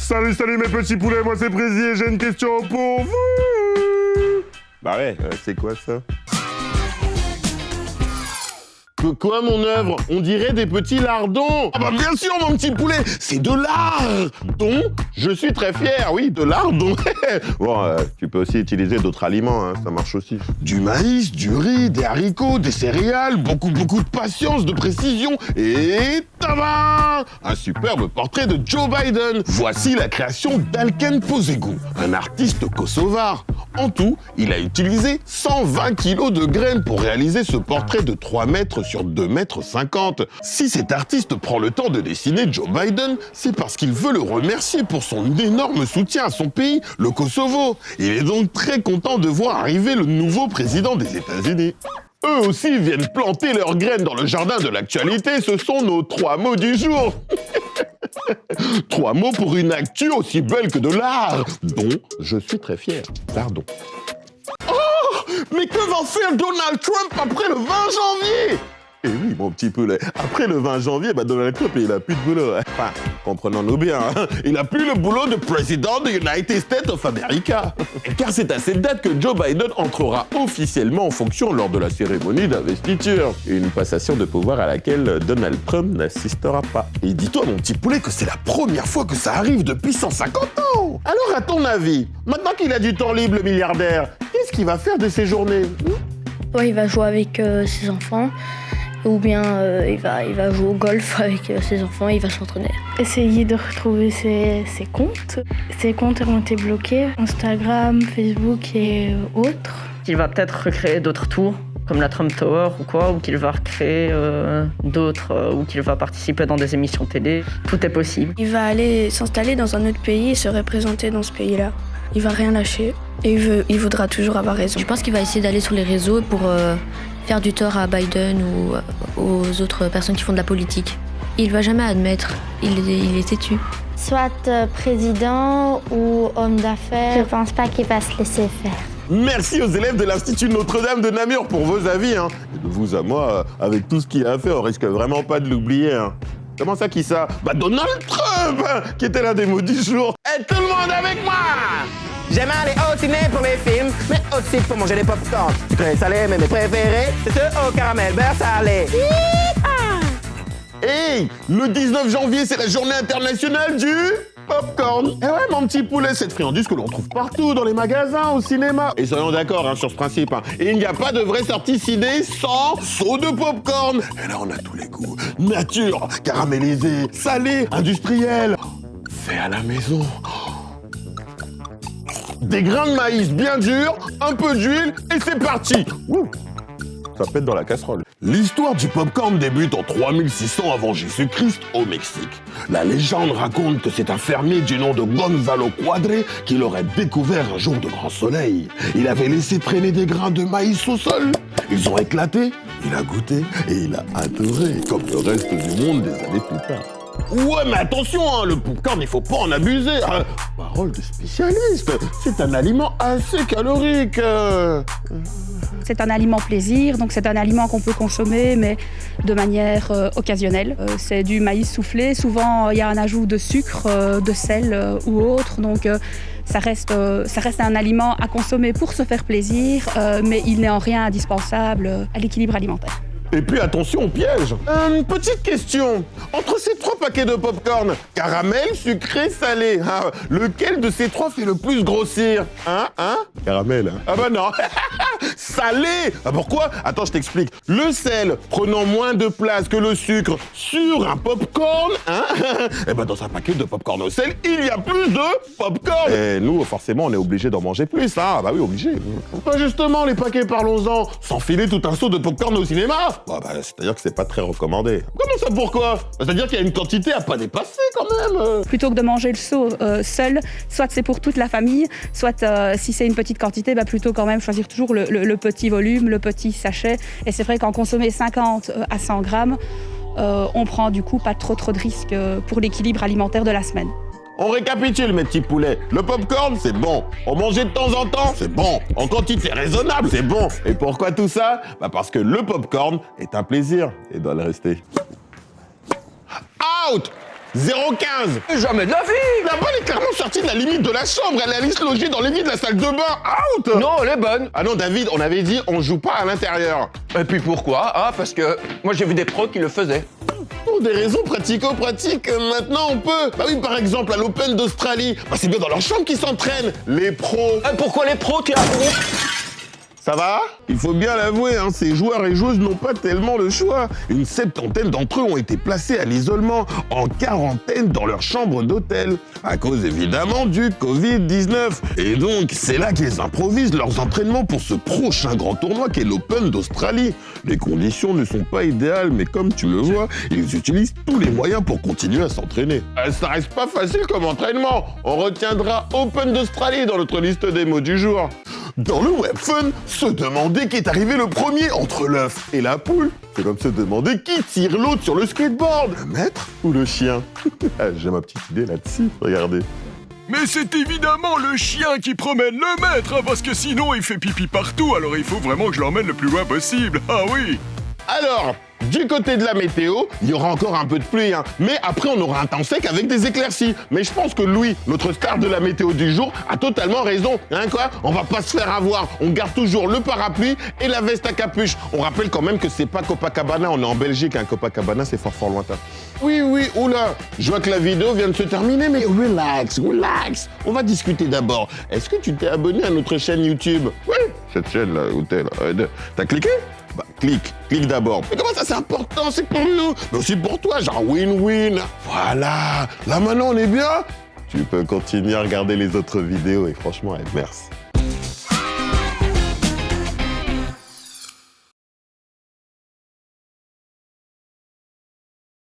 Salut mes petits poulets, moi c'est Prési et j'ai une question pour vous. Bah ouais, c'est quoi ça? Quoi, mon œuvre? On dirait des petits lardons. Ah bah bien sûr, mon petit poulet, c'est de lardons. Je suis très fier, oui, de lardons. Bon, tu peux aussi utiliser d'autres aliments, hein, ça marche aussi. Du maïs, du riz, des haricots, des céréales, beaucoup de patience, de précision. Et tada! Un superbe portrait de Joe Biden. Voici la création d'Alken Posegu, un artiste kosovar. En tout, il a utilisé 120 kilos de graines pour réaliser ce portrait de 3 mètres sur 2 mètres 50. Si cet artiste prend le temps de dessiner Joe Biden, c'est parce qu'il veut le remercier pour son énorme soutien à son pays, le Kosovo. Il est donc très content de voir arriver le nouveau président des États-Unis. Eux aussi viennent planter leurs graines dans le jardin de l'actualité, ce sont nos 3 mots du jour. 3 mots pour une actu aussi belle que de l'art, dont je suis très fier. Pardon. Oh, mais que va faire Donald Trump après le 20 janvier? Eh oui, mon petit poulet, après le 20 janvier, Donald Trump, il a plus de boulot. Enfin, comprenons-nous bien, hein. Il a plus le boulot de président des United States of America. Car c'est à cette date que Joe Biden entrera officiellement en fonction lors de la cérémonie d'investiture. Une passation de pouvoir à laquelle Donald Trump n'assistera pas. Et dis-toi, mon petit poulet, que c'est la première fois que ça arrive depuis 150 ans. Alors, à ton avis, maintenant qu'il a du temps libre, le milliardaire, qu'est-ce qu'il va faire de ses journées? Ouais, il va jouer avec ses enfants. Ou bien il va jouer au golf avec ses enfants et il va s'entraîner. Essayer de retrouver ses comptes. Ses comptes ont été bloqués, Instagram, Facebook et autres. Il va peut-être recréer d'autres tours, comme la Trump Tower ou quoi, ou qu'il va recréer d'autres, ou qu'il va participer dans des émissions télé. Tout est possible. Il va aller s'installer dans un autre pays et se représenter dans ce pays-là. Il va rien lâcher et il voudra toujours avoir raison. Je pense qu'il va essayer d'aller sur les réseaux pour faire du tort à Biden ou aux autres personnes qui font de la politique. Il va jamais admettre, il est têtu. Soit président ou homme d'affaires. Je pense pas qu'il va se laisser faire. Merci aux élèves de l'Institut Notre-Dame de Namur pour vos avis. Hein. Et de vous à moi, avec tout ce qu'il a fait, on risque vraiment pas de l'oublier. Hein. Comment ça, qui ça? Donald Trump, qui était l'un des mots du jour. Et tout le monde avec moi! J'aime aller au ciné pour mes films, mais aussi pour manger des pop-corn. Très salés, mais mes préférés, c'est ceux au caramel beurre salé. Hey, le 19 janvier, c'est la journée internationale du popcorn. Eh ouais, mon petit poulet, cette friandise que l'on trouve partout, dans les magasins, au cinéma. Et soyons d'accord sur ce principe. Et il n'y a pas de vraie sortie ciné sans seau de popcorn. Et là, on a tous les goûts. Nature, caramélisé, salé, industriel, fait à la maison. Des grains de maïs bien durs, un peu d'huile, et c'est parti. Ouh, ça pète dans la casserole. L'histoire du popcorn débute en 3600 avant Jésus-Christ au Mexique. La légende raconte que c'est un fermier du nom de Gonzalo Cuadre qui l'aurait découvert un jour de grand soleil. Il avait laissé traîner des grains de maïs au sol. Ils ont éclaté, il a goûté et il a adoré, comme le reste du monde des années plus tard. Ouais, mais attention, le popcorn, il faut pas en abuser. Parole de spécialiste, c'est un aliment assez calorique. C'est un aliment plaisir, donc c'est un aliment qu'on peut consommer, mais de manière occasionnelle. C'est du maïs soufflé, souvent il y a un ajout de sucre, de sel ou autre, donc ça reste un aliment à consommer pour se faire plaisir, mais il n'est en rien indispensable à l'équilibre alimentaire. Et puis attention au piège. Petite question. Entre ces 3 paquets de popcorn, caramel, sucré, salé, lequel de ces 3 fait le plus grossir? Caramel, Ah bah non. Salé. Pourquoi? Attends, je t'explique. Le sel prenant moins de place que le sucre sur un popcorn, et ben dans un paquet de popcorn au sel, il y a plus de popcorn. Et nous, forcément, on est obligé d'en manger plus, Bah oui, obligé. Justement, les paquets, parlons-en. S'enfiler tout un seau de popcorn au cinéma? C'est-à-dire que c'est pas très recommandé. Comment ça, pourquoi? C'est-à-dire qu'il y a une quantité à pas dépasser, quand même. Plutôt que de manger le seau seul, soit c'est pour toute la famille, soit si c'est une petite quantité, plutôt quand même choisir toujours le petit volume, le petit sachet. Et c'est vrai qu'en consommer 50 à 100 grammes, on prend du coup pas trop de risques pour l'équilibre alimentaire de la semaine. On récapitule, mes petits poulets. Le popcorn, c'est bon. En manger de temps en temps, c'est bon. En quantité raisonnable, c'est bon. Et pourquoi tout ça? Parce que le popcorn est un plaisir et doit le rester. Out! 0,15! Jamais de la vie! La balle est clairement sortie de la limite de la chambre. Elle allait se loger dans les lits de la salle de bain. Out! Non, elle est bonne. Ah non, David, on avait dit on joue pas à l'intérieur. Et puis pourquoi? Ah, parce que moi j'ai vu des pros qui le faisaient. Pour des raisons pratico-pratiques, maintenant on peut. Bah oui, par exemple, à l'Open d'Australie, bah c'est bien dans leur chambre qu'ils s'entraînent, les pros. Pourquoi les pros qui Ça va? Il faut bien l'avouer, hein, ces joueurs et joueuses n'ont pas tellement le choix. Une 70aine d'entre eux ont été placés à l'isolement, en quarantaine dans leur chambre d'hôtel, à cause évidemment du Covid-19. Et donc, c'est là qu'ils improvisent leurs entraînements pour ce prochain grand tournoi qu'est l'Open d'Australie. Les conditions ne sont pas idéales, mais comme tu le vois, ils utilisent tous les moyens pour continuer à s'entraîner. Ça reste pas facile comme entraînement. On retiendra Open d'Australie dans notre liste des mots du jour. Dans le web fun, se demander qui est arrivé le premier entre l'œuf et la poule, c'est comme se demander qui tire l'autre sur le skateboard, le maître ou le chien. J'ai ma petite idée là-dessus, regardez. Mais c'est évidemment le chien qui promène le maître, hein, parce que sinon il fait pipi partout, alors il faut vraiment que je l'emmène le plus loin possible, ah oui. Alors, du côté de la météo, il y aura encore un peu de pluie, hein. Mais après on aura un temps sec avec des éclaircies. Mais je pense que Louis, notre star de la météo du jour, a totalement raison. Hein, quoi? On va pas se faire avoir. On garde toujours le parapluie et la veste à capuche. On rappelle quand même que c'est pas Copacabana, on est en Belgique, hein. Copacabana c'est fort lointain. Oui, oula, je vois que la vidéo vient de se terminer, mais relax. On va discuter d'abord. Est-ce que tu t'es abonné à notre chaîne YouTube? Oui, cette chaîne-là, où t'es là. T'as cliqué? Bah, clique d'abord. Mais comment ça, c'est important? C'est pour nous, mais aussi pour toi, genre win-win. Voilà, là maintenant on est bien. Tu peux continuer à regarder les autres vidéos et franchement, merci.